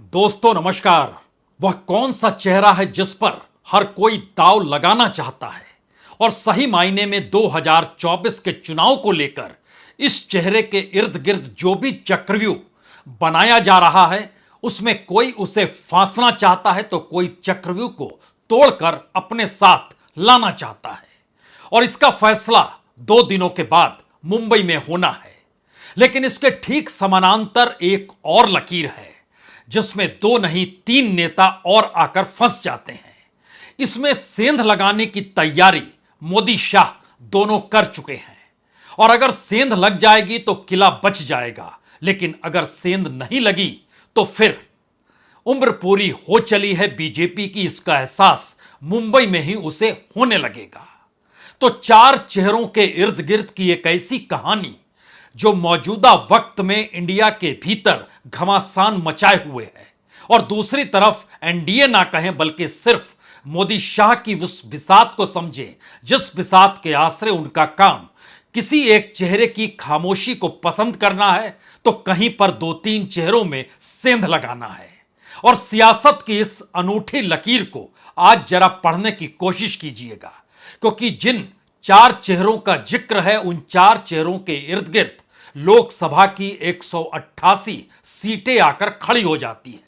दोस्तों नमस्कार। वह कौन सा चेहरा है जिस पर हर कोई दांव लगाना चाहता है और सही मायने में 2024 के चुनाव को लेकर इस चेहरे के इर्द गिर्द जो भी चक्रव्यूह बनाया जा रहा है उसमें कोई उसे फांसना चाहता है तो कोई चक्रव्यूह को तोड़कर अपने साथ लाना चाहता है। और इसका फैसला 2 दिनों के बाद मुंबई में होना है। लेकिन इसके ठीक समानांतर एक और लकीर है जिसमें 2 नहीं 3 नेता और आकर फंस जाते हैं। इसमें सेंध लगाने की तैयारी मोदी शाह दोनों कर चुके हैं और अगर सेंध लग जाएगी तो किला बच जाएगा, लेकिन अगर सेंध नहीं लगी तो फिर उम्र पूरी हो चली है बीजेपी की, इसका एहसास मुंबई में ही उसे होने लगेगा। तो 4 चेहरों के इर्द गिर्द की एक ऐसी कहानी जो मौजूदा वक्त में इंडिया के भीतर घमासान मचाए हुए है और दूसरी तरफ एनडीए ना कहें बल्कि सिर्फ मोदी शाह की उस बिसात को समझें जिस बिसात के आसरे उनका काम किसी एक चेहरे की खामोशी को पसंद करना है तो कहीं पर 2-3 चेहरों में सेंध लगाना है। और सियासत की इस अनूठी लकीर को आज जरा पढ़ने की कोशिश कीजिएगा, क्योंकि जिन 4 चेहरों का जिक्र है उन 4 चेहरों के इर्द गिर्द लोकसभा की 188 सीटें आकर खड़ी हो जाती है।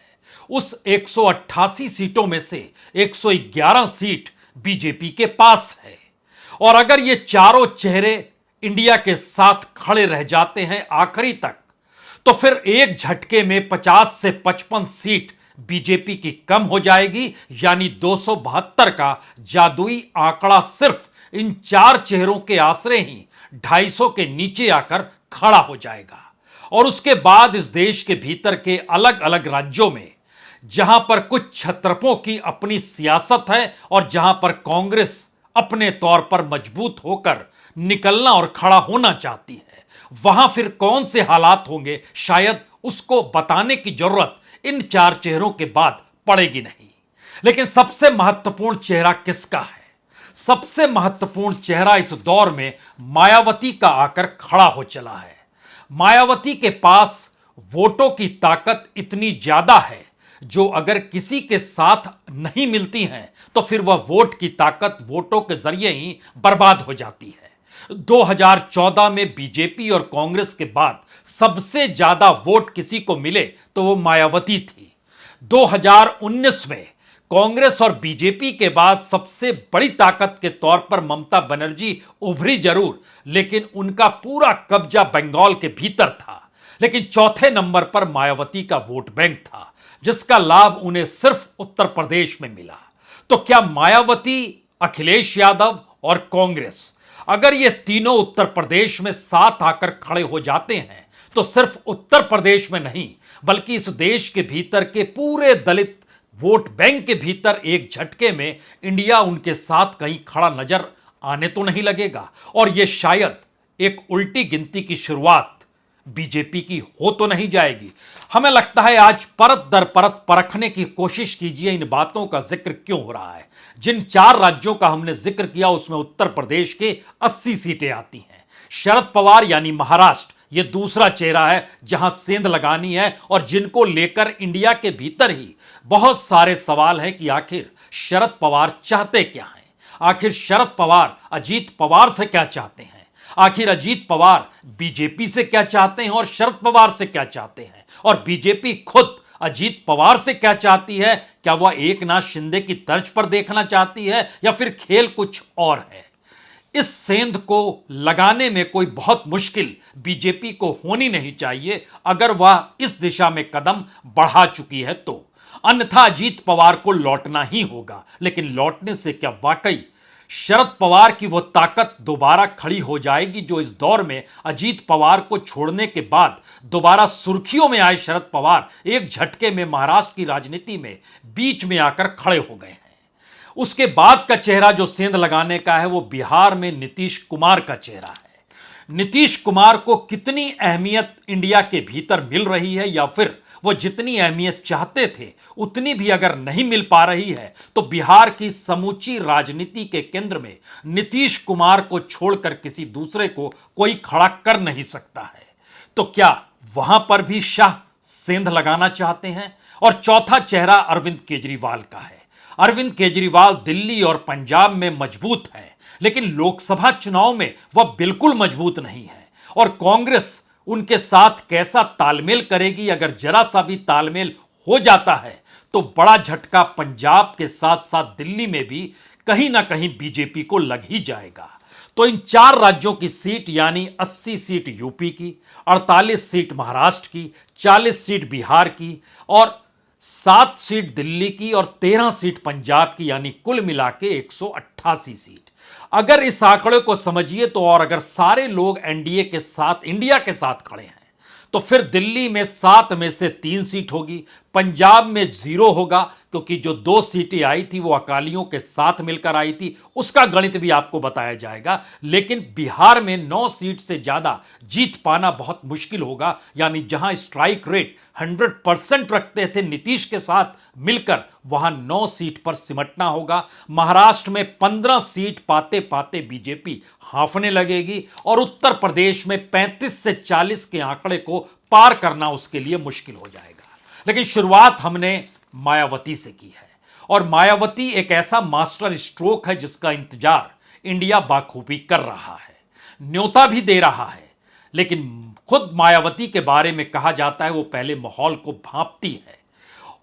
उस 188 सीटों में से 111 सीट बीजेपी के पास है और अगर ये चारों चेहरे इंडिया के साथ खड़े रह जाते हैं आखिरी तक तो फिर एक झटके में 50 से 55 सीट बीजेपी की कम हो जाएगी, यानी 272 का जादुई आंकड़ा सिर्फ इन 4 चेहरों के आसरे ही 250 के नीचे आकर खड़ा हो जाएगा। और उसके बाद इस देश के भीतर के अलग अलग राज्यों में जहां पर कुछ छत्रपों की अपनी सियासत है और जहां पर कांग्रेस अपने तौर पर मजबूत होकर निकलना और खड़ा होना चाहती है, वहां फिर कौन से हालात होंगे शायद उसको बताने की जरूरत इन 4 चेहरों के बाद पड़ेगी नहीं। लेकिन सबसे महत्वपूर्ण चेहरा किसका है? सबसे महत्वपूर्ण चेहरा इस दौर में मायावती का आकर खड़ा हो चला है। मायावती के पास वोटों की ताकत इतनी ज्यादा है जो अगर किसी के साथ नहीं मिलती हैं तो फिर वह वोट की ताकत वोटों के जरिए ही बर्बाद हो जाती है। 2014 में बीजेपी और कांग्रेस के बाद सबसे ज्यादा वोट किसी को मिले तो वो मायावती थी। 2019 में कांग्रेस और बीजेपी के बाद सबसे बड़ी ताकत के तौर पर ममता बनर्जी उभरी जरूर, लेकिन उनका पूरा कब्जा बंगाल के भीतर था। लेकिन चौथे नंबर पर मायावती का वोट बैंक था जिसका लाभ उन्हें सिर्फ उत्तर प्रदेश में मिला। तो क्या मायावती, अखिलेश यादव और कांग्रेस अगर ये तीनों उत्तर प्रदेश में साथ आकर खड़े हो जाते हैं तो सिर्फ उत्तर प्रदेश में नहीं बल्कि इस देश के भीतर के पूरे दलित वोट बैंक के भीतर एक झटके में इंडिया उनके साथ कहीं खड़ा नजर आने तो नहीं लगेगा। और यह शायद एक उल्टी गिनती की शुरुआत बीजेपी की हो तो नहीं जाएगी। हमें लगता है आज परत दर परत परखने की कोशिश कीजिए इन बातों का जिक्र क्यों हो रहा है। जिन 4 राज्यों का हमने जिक्र किया उसमें उत्तर प्रदेश के 80 सीटें आती हैं। शरद पवार यानी महाराष्ट्र ये दूसरा चेहरा है जहां सेंध लगानी है और जिनको लेकर इंडिया के भीतर ही बहुत सारे सवाल हैं कि आखिर शरद पवार चाहते क्या हैं, आखिर शरद पवार अजीत पवार से क्या चाहते हैं, आखिर अजीत पवार बीजेपी से क्या चाहते हैं और शरद पवार से क्या चाहते हैं, और बीजेपी खुद अजीत पवार से क्या चाहती है। क्या वह एकनाथ शिंदे की तर्ज पर देखना चाहती है या फिर खेल कुछ और है। इस सेंध को लगाने में कोई बहुत मुश्किल बीजेपी को होनी नहीं चाहिए अगर वह इस दिशा में कदम बढ़ा चुकी है तो, अन्यथा अजीत पवार को लौटना ही होगा। लेकिन लौटने से क्या वाकई शरद पवार की वो ताकत दोबारा खड़ी हो जाएगी जो इस दौर में अजीत पवार को छोड़ने के बाद दोबारा सुर्खियों में आए शरद पवार एक झटके में महाराष्ट्र की राजनीति में बीच में आकर खड़े हो गए हैं। उसके बाद का चेहरा जो सेंध लगाने का है वो बिहार में नीतीश कुमार का चेहरा है। नीतीश कुमार को कितनी अहमियत इंडिया के भीतर मिल रही है या फिर वो जितनी अहमियत चाहते थे उतनी भी अगर नहीं मिल पा रही है तो बिहार की समूची राजनीति के केंद्र में नीतीश कुमार को छोड़कर किसी दूसरे को कोई खड़ा कर नहीं सकता है। तो क्या वहां पर भी शाह सेंध लगाना चाहते हैं और चौथा चेहरा अरविंद केजरीवाल का है। अरविंद केजरीवाल दिल्ली और पंजाब में मजबूत हैं, लेकिन लोकसभा चुनाव में वह बिल्कुल मजबूत नहीं है। और कांग्रेस उनके साथ कैसा तालमेल करेगी, अगर जरा सा भी तालमेल हो जाता है तो बड़ा झटका पंजाब के साथ साथ दिल्ली में भी कहीं ना कहीं बीजेपी को लग ही जाएगा। तो इन 4 राज्यों की सीट यानी 80 सीट यूपी की, 48 सीट महाराष्ट्र की, 40 सीट बिहार की और 7 सीट दिल्ली की और 13 सीट पंजाब की, यानी कुल मिला के 188 सीट। अगर इस आंकड़े को समझिए तो, और अगर सारे लोग एनडीए के साथ, इंडिया के साथ खड़े हैं, तो फिर दिल्ली में 7 में से 3 सीट होगी, पंजाब में 0 होगा क्योंकि जो 2 सीटें आई थी वो अकालियों के साथ मिलकर आई थी, उसका गणित भी आपको बताया जाएगा। लेकिन बिहार में 9 सीट से ज्यादा जीत पाना बहुत मुश्किल होगा, यानी जहां स्ट्राइक रेट 100% रखते थे नीतीश के साथ मिलकर, वहां 9 सीट पर सिमटना होगा। महाराष्ट्र में 15 सीट पाते पाते बीजेपी हांफने लगेगी और उत्तर प्रदेश में 35 से 40 के आंकड़े को पार करना उसके लिए मुश्किल हो जाएगा। लेकिन शुरुआत हमने मायावती से की है और मायावती एक ऐसा मास्टर स्ट्रोक है जिसका इंतजार इंडिया बाखूबी कर रहा है, न्योता भी दे रहा है। लेकिन खुद मायावती के बारे में कहा जाता है वो पहले माहौल को भांपती है।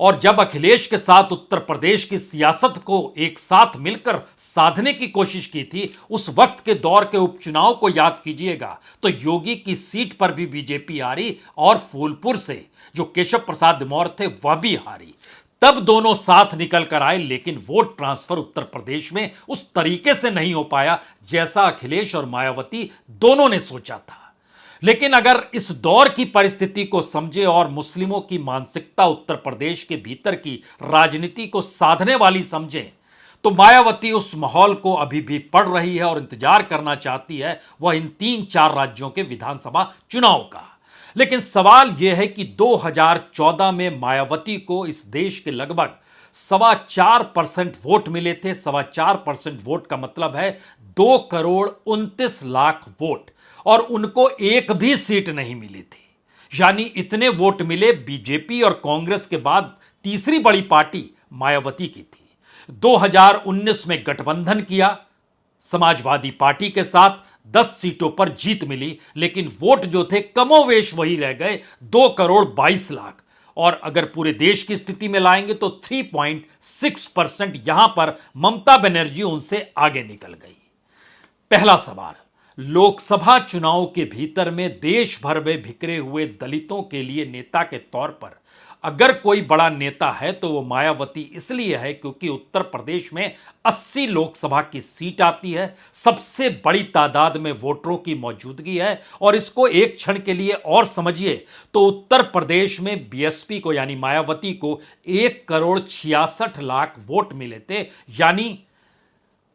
और जब अखिलेश के साथ उत्तर प्रदेश की सियासत को एक साथ मिलकर साधने की कोशिश की थी, उस वक्त के दौर के उपचुनाव को याद कीजिएगा तो योगी की सीट पर भी बीजेपी हारी और फूलपुर से जो केशव प्रसाद मौर्य थे वह भी हारी। तब दोनों साथ निकल कर आए, लेकिन वोट ट्रांसफर उत्तर प्रदेश में उस तरीके से नहीं हो पाया जैसा अखिलेश और मायावती दोनों ने सोचा था। लेकिन अगर इस दौर की परिस्थिति को समझे और मुस्लिमों की मानसिकता उत्तर प्रदेश के भीतर की राजनीति को साधने वाली समझे, तो मायावती उस माहौल को अभी भी पढ़ रही है और इंतजार करना चाहती है वह इन 3-4 राज्यों के विधानसभा चुनाव का। लेकिन सवाल यह है कि 2014 में मायावती को इस देश के लगभग 4.25% वोट मिले थे। 4.25% वोट का मतलब है 2,29,00,000 वोट, और उनको एक भी सीट नहीं मिली थी। यानी इतने वोट मिले बीजेपी और कांग्रेस के बाद तीसरी बड़ी पार्टी मायावती की थी। 2019 में गठबंधन किया समाजवादी पार्टी के साथ, 10 सीटों पर जीत मिली, लेकिन वोट जो थे कमोवेश वही रह गए, 2,22,00,000। और अगर पूरे देश की स्थिति में लाएंगे तो 3.6% यहां पर ममता बनर्जी उनसे आगे निकल गई। पहला सवाल, लोकसभा चुनाव के भीतर में देश भर में बिखरे हुए दलितों के लिए नेता के तौर पर अगर कोई बड़ा नेता है तो वो मायावती इसलिए है क्योंकि उत्तर प्रदेश में 80 लोकसभा की सीट आती है, सबसे बड़ी तादाद में वोटरों की मौजूदगी है। और इसको एक क्षण के लिए और समझिए तो उत्तर प्रदेश में बीएसपी को यानी मायावती को 1,66,00,000 वोट मिले थे, यानी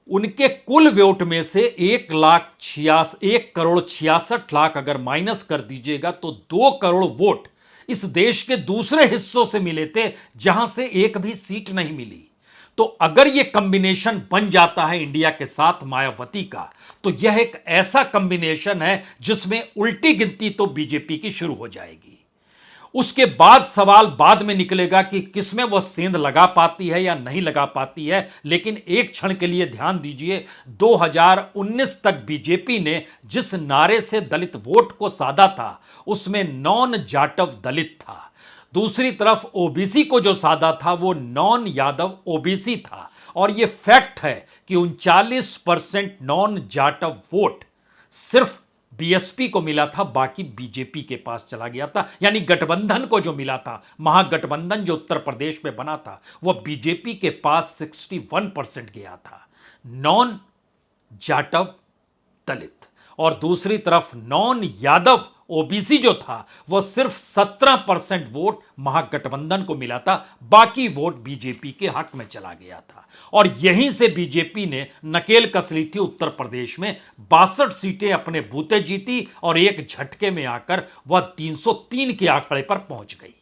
उनके कुल वोट में से 1,66,00,000 अगर माइनस कर दीजिएगा तो 2 करोड़ वोट इस देश के दूसरे हिस्सों से मिले थे जहां से एक भी सीट नहीं मिली। तो अगर यह कंबिनेशन बन जाता है इंडिया के साथ मायावती का, तो यह एक ऐसा कंबिनेशन है जिसमें उल्टी गिनती तो बीजेपी की शुरू हो जाएगी। उसके बाद सवाल बाद में निकलेगा कि किसमें वह सेंध लगा पाती है या नहीं लगा पाती है। लेकिन एक क्षण के लिए ध्यान दीजिए, 2019 तक बीजेपी ने जिस नारे से दलित वोट को साधा था उसमें नॉन जाटव दलित था, दूसरी तरफ ओबीसी को जो साधा था वो नॉन यादव ओबीसी था। और यह फैक्ट है कि 39% नॉन जाटव वोट सिर्फ बीएसपी को मिला था, बाकी बीजेपी के पास चला गया था। यानी गठबंधन को जो मिला था, महागठबंधन जो उत्तर प्रदेश में बना था, वह बीजेपी के पास 61% गया था नॉन जाटव दलित। और दूसरी तरफ नॉन यादव ओबीसी जो था वह सिर्फ 17% वोट महागठबंधन को मिला था, बाकी वोट बीजेपी के हक में चला गया था। और यहीं से बीजेपी ने नकेल कस ली थी, उत्तर प्रदेश में 62 सीटें अपने बूते जीती और एक झटके में आकर वह 303 के आंकड़े पर पहुंच गई।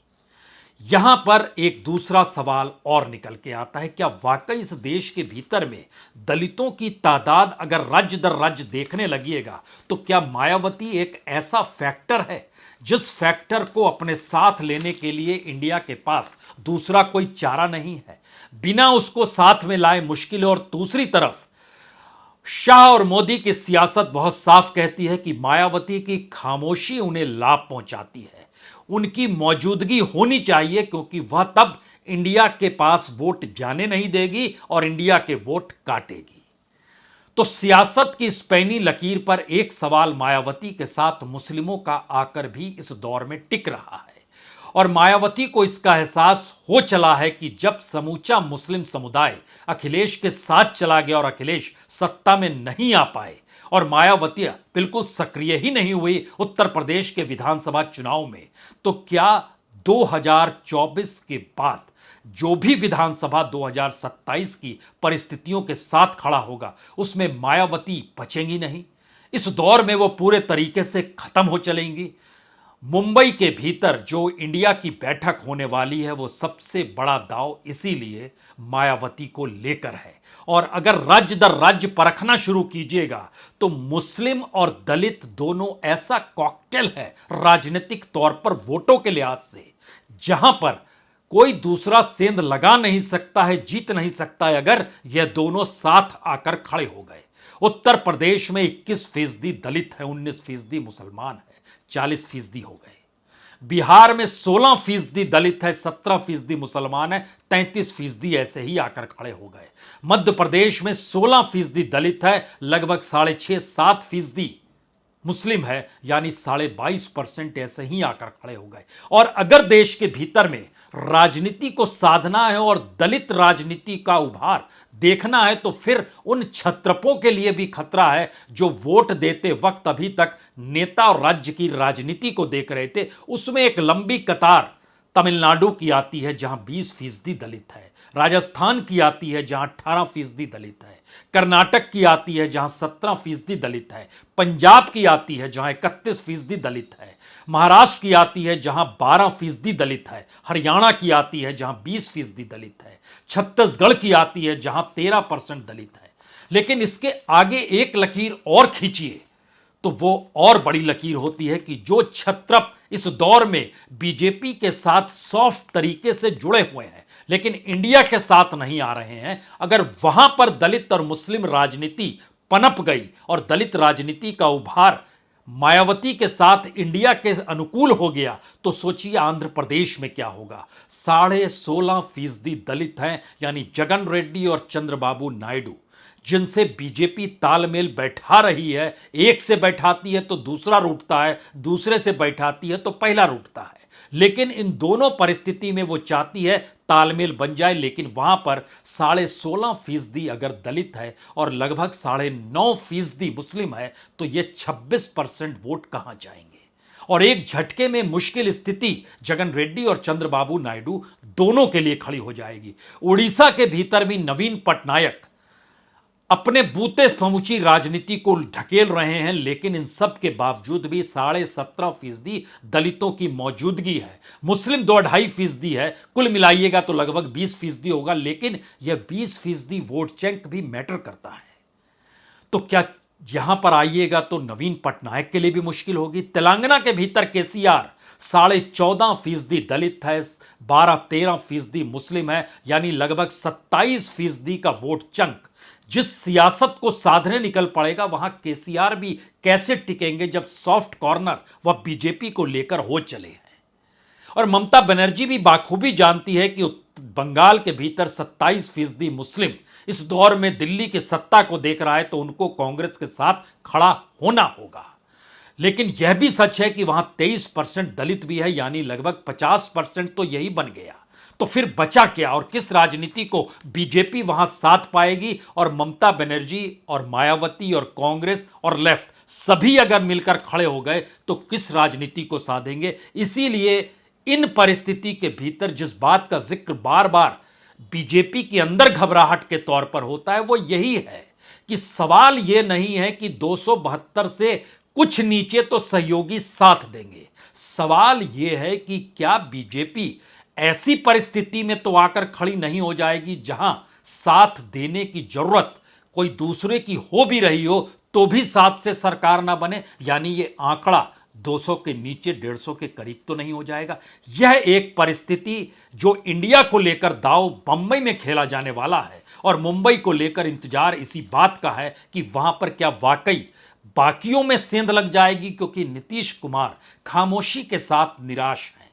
यहां पर एक दूसरा सवाल और निकल के आता है, क्या वाकई इस देश के भीतर में दलितों की तादाद अगर राज्य दर राज्य देखने लगिएगा तो क्या मायावती एक ऐसा फैक्टर है जिस फैक्टर को अपने साथ लेने के लिए इंडिया के पास दूसरा कोई चारा नहीं है, बिना उसको साथ में लाए मुश्किल है। और दूसरी तरफ शाह और मोदी की सियासत बहुत साफ कहती है कि मायावती की खामोशी उन्हें लाभ पहुंचाती है। उनकी मौजूदगी होनी चाहिए, क्योंकि वह तब इंडिया के पास वोट जाने नहीं देगी और इंडिया के वोट काटेगी। तो सियासत की इस पैनी लकीर पर एक सवाल मायावती के साथ मुस्लिमों का आकर भी इस दौर में टिक रहा है। और मायावती को इसका एहसास हो चला है कि जब समूचा मुस्लिम समुदाय अखिलेश के साथ चला गया और अखिलेश सत्ता में नहीं आ पाए और मायावती बिल्कुल सक्रिय ही नहीं हुई उत्तर प्रदेश के विधानसभा चुनाव में, तो क्या 2024 के बाद जो भी विधानसभा 2027 की परिस्थितियों के साथ खड़ा होगा उसमें मायावती बचेंगी नहीं? इस दौर में वो पूरे तरीके से खत्म हो चलेंगी। मुंबई के भीतर जो इंडिया की बैठक होने वाली है वो सबसे बड़ा दांव इसीलिए मायावती को लेकर है। और अगर राज्य दर राज्य परखना शुरू कीजिएगा तो मुस्लिम और दलित दोनों ऐसा कॉकटेल है राजनीतिक तौर पर वोटों के लिहाज से, जहां पर कोई दूसरा सेंध लगा नहीं सकता है, जीत नहीं सकता है अगर यह दोनों साथ आकर खड़े हो गए। उत्तर प्रदेश में 21% दलित है, 19% मुसलमान है, 40% हो गए। बिहार में 16% दलित है, 17% मुसलमान है, 33% ऐसे ही आकर खड़े हो गए। मध्य प्रदेश में 16% दलित है, लगभग 6.5-7% मुस्लिम है, यानी 22.5% ऐसे ही आकर खड़े हो गए। और अगर देश के भीतर में राजनीति को साधना है और दलित राजनीति का उभार देखना है तो फिर उन छत्रपों के लिए भी खतरा है जो वोट देते वक्त अभी तक नेता और राज्य की राजनीति को देख रहे थे। उसमें एक लंबी कतार तमिलनाडु की आती है जहां 20% दलित है, राजस्थान की आती है जहां 18% दलित है, कर्नाटक की आती है जहां 17% दलित है, पंजाब की आती है जहां 31% दलित है, महाराष्ट्र की आती है जहां 12% दलित है, हरियाणा की आती है जहां 20% दलित है, छत्तीसगढ़ की आती है जहां 13% दलित है। लेकिन इसके आगे एक लकीर और खींचिए तो वो और बड़ी लकीर होती है कि जो क्षत्रप इस दौर में बीजेपी के साथ सॉफ्ट तरीके से जुड़े हुए हैं लेकिन इंडिया के साथ नहीं आ रहे हैं, अगर वहां पर दलित और मुस्लिम राजनीति पनप गई और दलित राजनीति का उभार मायावती के साथ इंडिया के अनुकूल हो गया तो सोचिए आंध्र प्रदेश में क्या होगा। 16.5% दलित हैं, यानी जगन रेड्डी और चंद्रबाबू नायडू जिनसे बीजेपी तालमेल बैठा रही है, एक से बैठाती है तो दूसरा रूठता है, दूसरे से बैठाती है तो पहला रूठता है। लेकिन इन दोनों परिस्थिति में वो चाहती है तालमेल बन जाए, लेकिन वहां पर 16.5% अगर दलित है और लगभग 9.5% मुस्लिम है तो ये 26% वोट कहां जाएंगे। और एक झटके में मुश्किल स्थिति जगन रेड्डी और चंद्रबाबू नायडू दोनों के लिए खड़ी हो जाएगी। उड़ीसा के भीतर भी नवीन पटनायक अपने बूते समूची राजनीति को ढकेल रहे हैं, लेकिन इन सब के बावजूद भी 17.5% दलितों की मौजूदगी है, मुस्लिम 2-2.5% है, कुल मिलाइएगा तो लगभग 20% होगा। लेकिन यह 20% वोट चंक भी मैटर करता है। तो क्या यहां पर आइएगा तो नवीन पटनायक के लिए भी मुश्किल होगी। तेलंगाना के भीतर केसीआर 14.5% दलित है, 12-13% मुस्लिम है, यानी लगभग 27% का वोट चंक जिस सियासत को साधने निकल पड़ेगा वहां केसीआर भी कैसे टिकेंगे जब सॉफ्ट कॉर्नर वह बीजेपी को लेकर हो चले हैं। और ममता बनर्जी भी बाखूबी जानती है कि बंगाल के भीतर 27% मुस्लिम इस दौर में दिल्ली की सत्ता को देख रहा है तो उनको कांग्रेस के साथ खड़ा होना होगा। लेकिन यह भी सच है कि वहां 23% दलित भी है, यानी लगभग 50% तो यही बन गया। तो फिर बचा क्या और किस राजनीति को बीजेपी वहां साथ पाएगी? और ममता बनर्जी और मायावती और कांग्रेस और लेफ्ट सभी अगर मिलकर खड़े हो गए तो किस राजनीति को साधेंगे? इसीलिए इन परिस्थिति के भीतर जिस बात का जिक्र बार बार बीजेपी के अंदर घबराहट के तौर पर होता है वो यही है कि सवाल यह नहीं है कि 272 से कुछ नीचे तो सहयोगी साथ देंगे। सवाल यह है कि क्या बीजेपी ऐसी परिस्थिति में तो आकर खड़ी नहीं हो जाएगी जहां साथ देने की जरूरत कोई दूसरे की हो भी रही हो तो भी साथ से सरकार ना बने। यानी ये आंकड़ा 200 के नीचे 150 के करीब तो नहीं हो जाएगा। यह एक परिस्थिति जो इंडिया को लेकर दांव बंबई में खेला जाने वाला है और मुंबई को लेकर इंतजार इसी बात का है कि वहां पर क्या वाकई बाकियों में सेंध लग जाएगी, क्योंकि नीतीश कुमार खामोशी के साथ निराश हैं।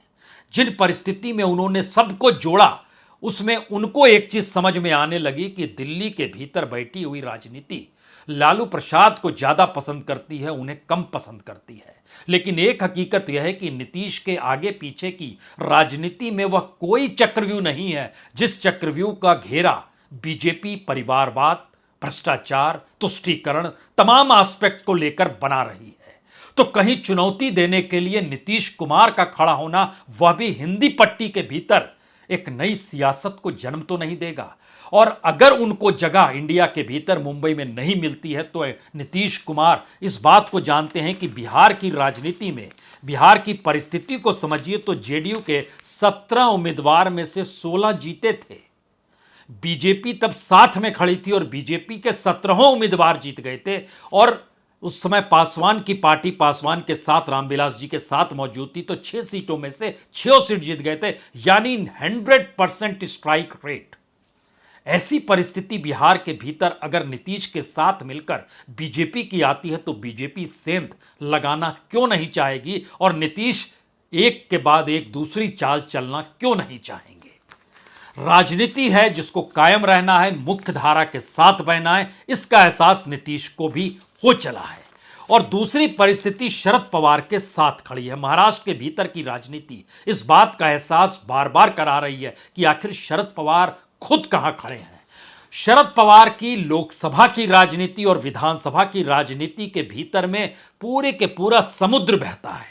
जिन परिस्थिति में उन्होंने सबको जोड़ा, उसमें उनको एक चीज समझ में आने लगी कि दिल्ली के भीतर बैठी हुई राजनीति लालू प्रसाद को ज्यादा पसंद करती है, उन्हें कम पसंद करती है। लेकिन एक हकीकत यह है कि नीतीश के आगे पीछे की राजनीति में वह कोई चक्रव्यूह नहीं है जिस चक्रव्यूह का घेरा बीजेपी परिवारवाद, भ्रष्टाचार, तुष्टीकरण, तमाम एस्पेक्ट को लेकर बना रही है। तो कहीं चुनौती देने के लिए नीतीश कुमार का खड़ा होना, वह भी हिंदी पट्टी के भीतर, एक नई सियासत को जन्म तो नहीं देगा। और अगर उनको जगह इंडिया के भीतर मुंबई में नहीं मिलती है तो नीतीश कुमार इस बात को जानते हैं कि बिहार की राजनीति में, बिहार की परिस्थिति को समझिए तो जेडीयू के 17 उम्मीदवार में से 16 जीते थे। बीजेपी तब साथ में खड़ी थी और बीजेपी के 17 उम्मीदवार जीत गए थे। और उस समय पासवान की पार्टी, पासवान के साथ रामविलास जी के साथ मौजूद थी, तो 6 सीटों में से 6 सीट जीत गए थे, यानी 100% स्ट्राइक रेट। ऐसी परिस्थिति बिहार के भीतर अगर नीतीश के साथ मिलकर बीजेपी की आती है तो बीजेपी सेंध लगाना क्यों नहीं चाहेगी और नीतीश एक के बाद एक दूसरी चाल चलना क्यों नहीं चाहेंगे। राजनीति है जिसको कायम रहना है, मुख्य धारा के साथ बहना है, इसका एहसास नीतीश को भी हो चला है। और दूसरी परिस्थिति शरद पवार के साथ खड़ी है। महाराष्ट्र के भीतर की राजनीति इस बात का एहसास बार बार करा रही है कि आखिर शरद पवार खुद कहां खड़े हैं। शरद पवार की लोकसभा की राजनीति और विधानसभा की राजनीति के भीतर में पूरे के पूरा समुद्र बहता है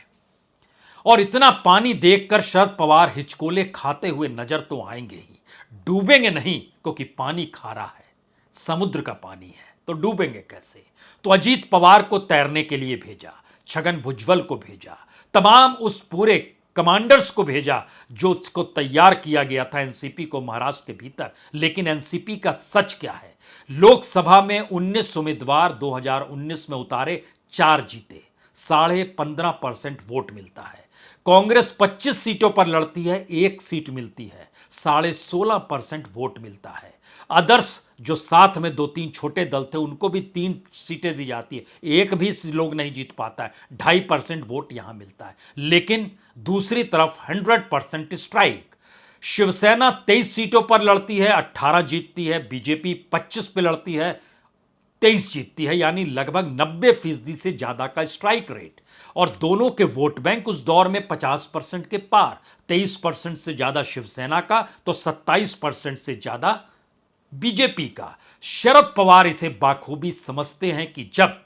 और इतना पानी देखकर शरद पवार हिचकोले खाते हुए नजर तो आएंगे ही, डूबेंगे नहीं, क्योंकि पानी खारा है, समुद्र का पानी है, तो डूबेंगे कैसे। तो अजीत पवार को तैरने के लिए भेजा, छगन भुजबल को भेजा, तमाम उस पूरे कमांडर्स को भेजा जो उसको तैयार किया गया था एनसीपी को महाराष्ट्र के भीतर। लेकिन एनसीपी का सच क्या है, लोकसभा में 19 उम्मीदवार 2019 में उतारे, 4 जीते, 15.5% वोट मिलता है। कांग्रेस 25 सीटों पर लड़ती है, 1 सीट मिलती है, 16.5% वोट मिलता है। अदर्स जो साथ में 2-3 छोटे दल थे उनको भी 3 सीटें दी जाती है, एक भी लोग नहीं जीत पाता है, 2.5% वोट यहां मिलता है। लेकिन दूसरी तरफ 100% स्ट्राइक, शिवसेना 23 सीटों पर लड़ती है, 18 जीतती है, बीजेपी 25 पे लड़ती है, 23 जीतती है, यानी लगभग 90% से ज्यादा का स्ट्राइक रेट। और दोनों के वोट बैंक उस दौर में 50% के पार, 23% से ज्यादा शिवसेना का तो 27% से ज्यादा बीजेपी का। शरद पवार इसे बाखूबी समझते हैं कि जब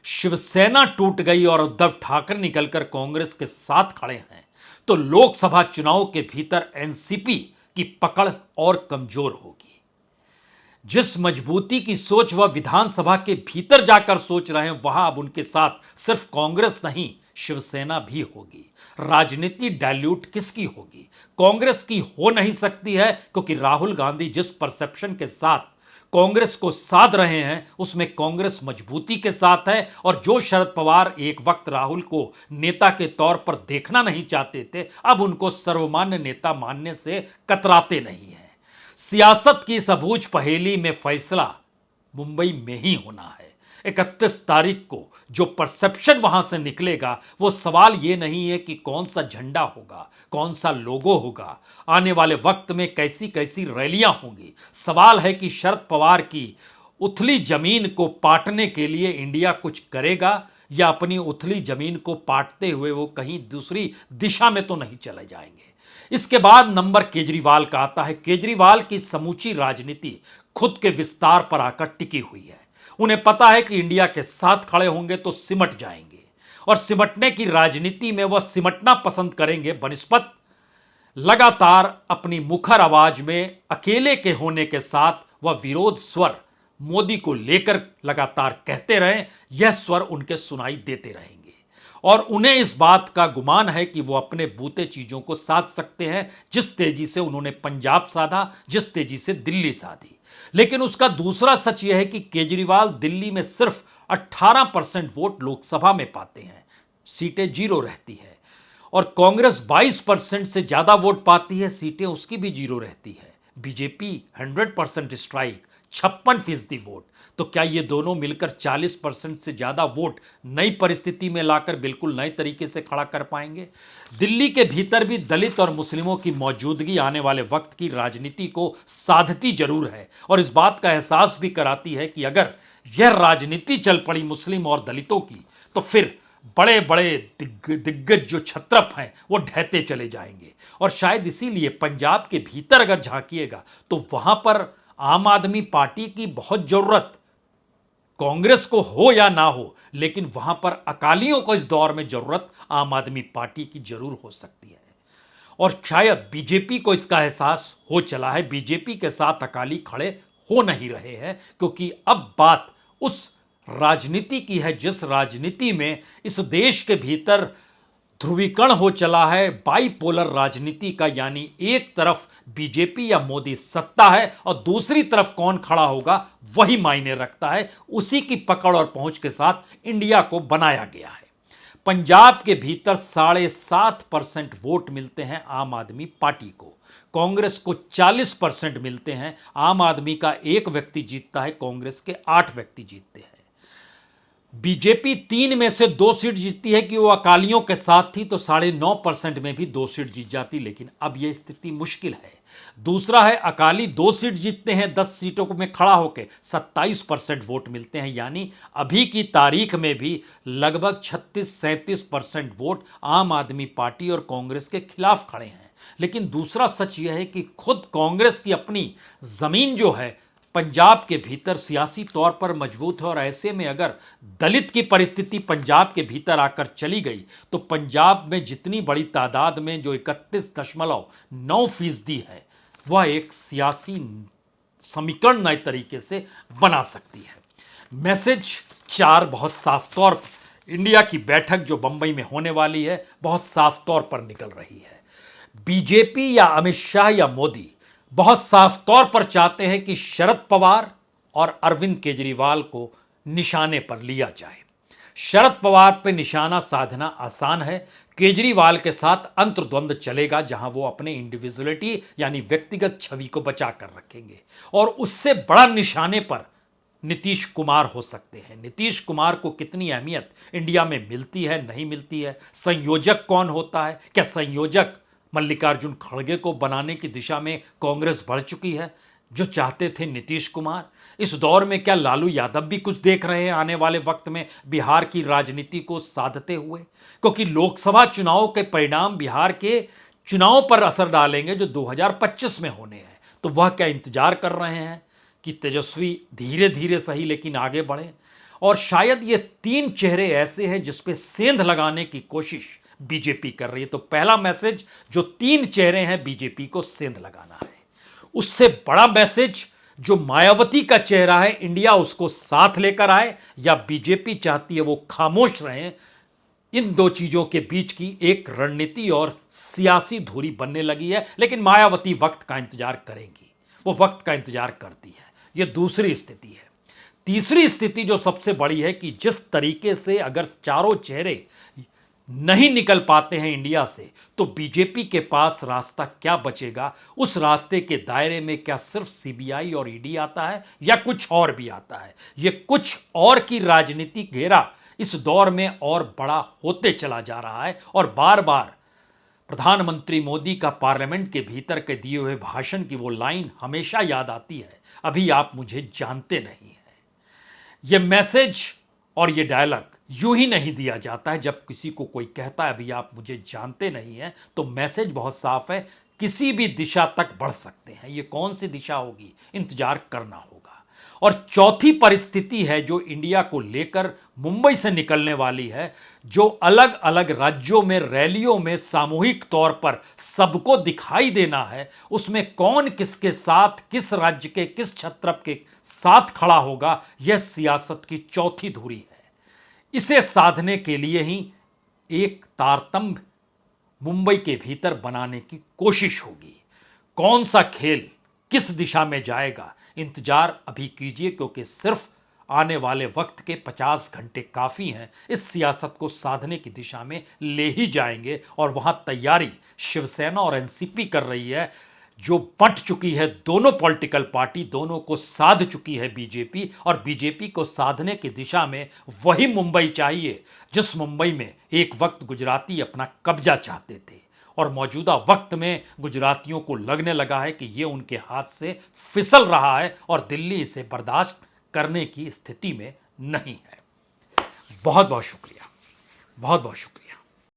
शिवसेना टूट गई और उद्धव ठाकरे निकलकर कांग्रेस के साथ खड़े हैं तो लोकसभा चुनाव के भीतर एनसीपी की पकड़ और कमजोर होगी। जिस मजबूती की सोच वह विधानसभा के भीतर जाकर सोच रहे हैं, वहां अब उनके साथ सिर्फ कांग्रेस नहीं, शिवसेना भी होगी। राजनीति डाइल्यूट किसकी होगी? कांग्रेस की हो नहीं सकती है, क्योंकि राहुल गांधी जिस परसेप्शन के साथ कांग्रेस को साध रहे हैं उसमें कांग्रेस मजबूती के साथ है। और जो शरद पवार एक वक्त राहुल को नेता के तौर पर देखना नहीं चाहते थे, अब उनको सर्वमान्य नेता मानने से कतराते नहीं हैं। सियासत की इस अबूझ पहेली में फैसला मुंबई में ही होना है। 31 तारीख को जो परसेप्शन वहां से निकलेगा, वो सवाल ये नहीं है कि कौन सा झंडा होगा, कौन सा लोगो होगा, आने वाले वक्त में कैसी कैसी रैलियां होंगी। सवाल है कि शरद पवार की उथली जमीन को पाटने के लिए इंडिया कुछ करेगा या अपनी उथली जमीन को पाटते हुए वो कहीं दूसरी दिशा में तो नहीं चले जाएंगे। इसके बाद नंबर केजरीवाल का आता है। केजरीवाल की समूची राजनीति खुद के विस्तार पर आकर टिकी हुई है। उन्हें पता है कि इंडिया के साथ खड़े होंगे तो सिमट जाएंगे और सिमटने की राजनीति में वह सिमटना पसंद करेंगे बनिस्बत लगातार अपनी मुखर आवाज में अकेले के होने के साथ वह विरोध स्वर मोदी को लेकर लगातार कहते रहें, यह स्वर उनके सुनाई देते रहेंगे। और उन्हें इस बात का गुमान है कि वो अपने बूते चीजों को साध सकते हैं, जिस तेजी से उन्होंने पंजाब साधा, जिस तेजी से दिल्ली साधी। लेकिन उसका दूसरा सच यह है कि केजरीवाल दिल्ली में सिर्फ 18% वोट लोकसभा में पाते हैं, सीटें जीरो रहती है, और कांग्रेस 22% से ज्यादा वोट पाती है, सीटें उसकी भी जीरो रहती है। BJP 100% strike, 56% vote. तो क्या ये दोनों मिलकर 40% से ज्यादा वोट नई परिस्थिति में लाकर बिल्कुल नए तरीके से खड़ा कर पाएंगे? दिल्ली के भीतर भी दलित और मुस्लिमों की मौजूदगी आने वाले वक्त की राजनीति को साधती जरूर है, और इस बात का एहसास भी कराती है कि अगर यह राजनीति चल पड़ी मुस्लिम और दलितों की, तो फिर बड़े बड़े दिग्गज जो छत्रप हैं वो ढहते चले जाएंगे। और शायद इसीलिए पंजाब के भीतर अगर झांकिएगा तो वहां पर आम आदमी पार्टी की बहुत जरूरत कांग्रेस को हो या ना हो, लेकिन वहां पर अकालियों को इस दौर में जरूरत आम आदमी पार्टी की जरूर हो सकती है। और शायद बीजेपी को इसका एहसास हो चला है। बीजेपी के साथ अकाली खड़े हो नहीं रहे हैं, क्योंकि अब बात उस राजनीति की है जिस राजनीति में इस देश के भीतर ध्रुवीकरण हो चला है, बाइपोलर राजनीति का। यानी एक तरफ बीजेपी या मोदी सत्ता है और दूसरी तरफ कौन खड़ा होगा वही मायने रखता है। उसी की पकड़ और पहुंच के साथ इंडिया को बनाया गया है। पंजाब के भीतर 7.5% वोट मिलते हैं आम आदमी पार्टी को, कांग्रेस को 40% मिलते हैं। आम आदमी का एक व्यक्ति जीतता है, कांग्रेस के 8 व्यक्ति जीतते हैं। बीजेपी 3 में से 2 सीट जीतती है कि वो अकालियों के साथ थी, तो 9.5% में भी 2 सीट जीत जाती, लेकिन अब यह स्थिति मुश्किल है। दूसरा है अकाली 2 सीट जीतते हैं 10 सीटों में खड़ा होकर, 27% वोट मिलते हैं। यानी अभी की तारीख में भी लगभग 36-37% वोट आम आदमी पार्टी और कांग्रेस के खिलाफ खड़े हैं। लेकिन दूसरा सच यह है कि खुद कांग्रेस की अपनी जमीन जो है पंजाब के भीतर सियासी तौर पर मजबूत है, और ऐसे में अगर दलित की परिस्थिति पंजाब के भीतर आकर चली गई तो पंजाब में जितनी बड़ी तादाद में जो 31.9% है वह एक सियासी समीकरण नए तरीके से बना सकती है। मैसेज 4 बहुत साफ तौर पर इंडिया की बैठक जो बंबई में होने वाली है बहुत साफ तौर पर निकल रही है। बीजेपी या अमित शाह या मोदी बहुत साफ तौर पर चाहते हैं कि शरद पवार और अरविंद केजरीवाल को निशाने पर लिया जाए। शरद पवार पर निशाना साधना आसान है, केजरीवाल के साथ अंतर्द्वंद चलेगा जहां वो अपने इंडिविजुअलिटी यानी व्यक्तिगत छवि को बचा कर रखेंगे, और उससे बड़ा निशाने पर नीतीश कुमार हो सकते हैं। नीतीश कुमार को कितनी अहमियत इंडिया में मिलती है, नहीं मिलती है, संयोजक कौन होता है, क्या संयोजक मल्लिकार्जुन खड़गे को बनाने की दिशा में कांग्रेस बढ़ चुकी है जो चाहते थे नीतीश कुमार? इस दौर में क्या लालू यादव भी कुछ देख रहे हैं आने वाले वक्त में बिहार की राजनीति को साधते हुए? क्योंकि लोकसभा चुनाव के परिणाम बिहार के चुनाव पर असर डालेंगे जो 2025 में होने हैं। तो वह क्या इंतजार कर रहे हैं कि तेजस्वी धीरे धीरे सही लेकिन आगे बढ़े? और शायद ये 3 चेहरे ऐसे हैं जिसपे सेंध लगाने की कोशिश बीजेपी कर रही है। तो पहला मैसेज जो 3 चेहरे हैं बीजेपी को सेंध लगाना है। उससे बड़ा मैसेज जो मायावती का चेहरा है इंडिया उसको साथ लेकर आए, या बीजेपी चाहती है वो खामोश रहे। इन 2 चीजों के बीच की एक रणनीति और सियासी धुरी बनने लगी है, लेकिन मायावती वक्त का इंतजार करेंगी, वो वक्त का इंतजार करती है। यह दूसरी स्थिति है। तीसरी स्थिति जो सबसे बड़ी है कि जिस तरीके से अगर चारों चेहरे नहीं निकल पाते हैं इंडिया से, तो बीजेपी के पास रास्ता क्या बचेगा? उस रास्ते के दायरे में क्या सिर्फ सीबीआई और ईडी आता है या कुछ और भी आता है? यह कुछ और की राजनीति घेरा इस दौर में और बड़ा होते चला जा रहा है, और बार बार प्रधानमंत्री मोदी का पार्लियामेंट के भीतर के दिए हुए भाषण की वो लाइन हमेशा याद आती है, अभी आप मुझे जानते नहीं हैं। यह मैसेज और यह डायलॉग यूं ही नहीं दिया जाता है। जब किसी को कोई कहता है अभी आप मुझे जानते नहीं हैं, तो मैसेज बहुत साफ है, किसी भी दिशा तक बढ़ सकते हैं। ये कौन सी दिशा होगी, इंतजार करना होगा। और चौथी परिस्थिति है जो इंडिया को लेकर मुंबई से निकलने वाली है, जो अलग अलग राज्यों में रैलियों में सामूहिक तौर पर सबको दिखाई देना है। उसमें कौन किसके साथ, किस राज्य के किस छत्रप के साथ खड़ा होगा, यह सियासत की चौथी धुरी है। इसे साधने के लिए ही एक तारतम्य मुंबई के भीतर बनाने की कोशिश होगी। कौन सा खेल किस दिशा में जाएगा, इंतजार अभी कीजिए, क्योंकि सिर्फ आने वाले वक्त के 50 घंटे काफ़ी हैं, इस सियासत को साधने की दिशा में ले ही जाएंगे। और वहाँ तैयारी शिवसेना और एनसीपी कर रही है, जो बंट चुकी है दोनों पॉलिटिकल पार्टी, दोनों को साध चुकी है बीजेपी, और बीजेपी को साधने की दिशा में वही मुंबई चाहिए जिस मुंबई में एक वक्त गुजराती अपना कब्जा चाहते थे। और मौजूदा वक्त में गुजरातियों को लगने लगा है कि ये उनके हाथ से फिसल रहा है और दिल्ली इसे बर्दाश्त करने की स्थिति में नहीं है। बहुत बहुत शुक्रिया, बहुत बहुत शुक्रिया।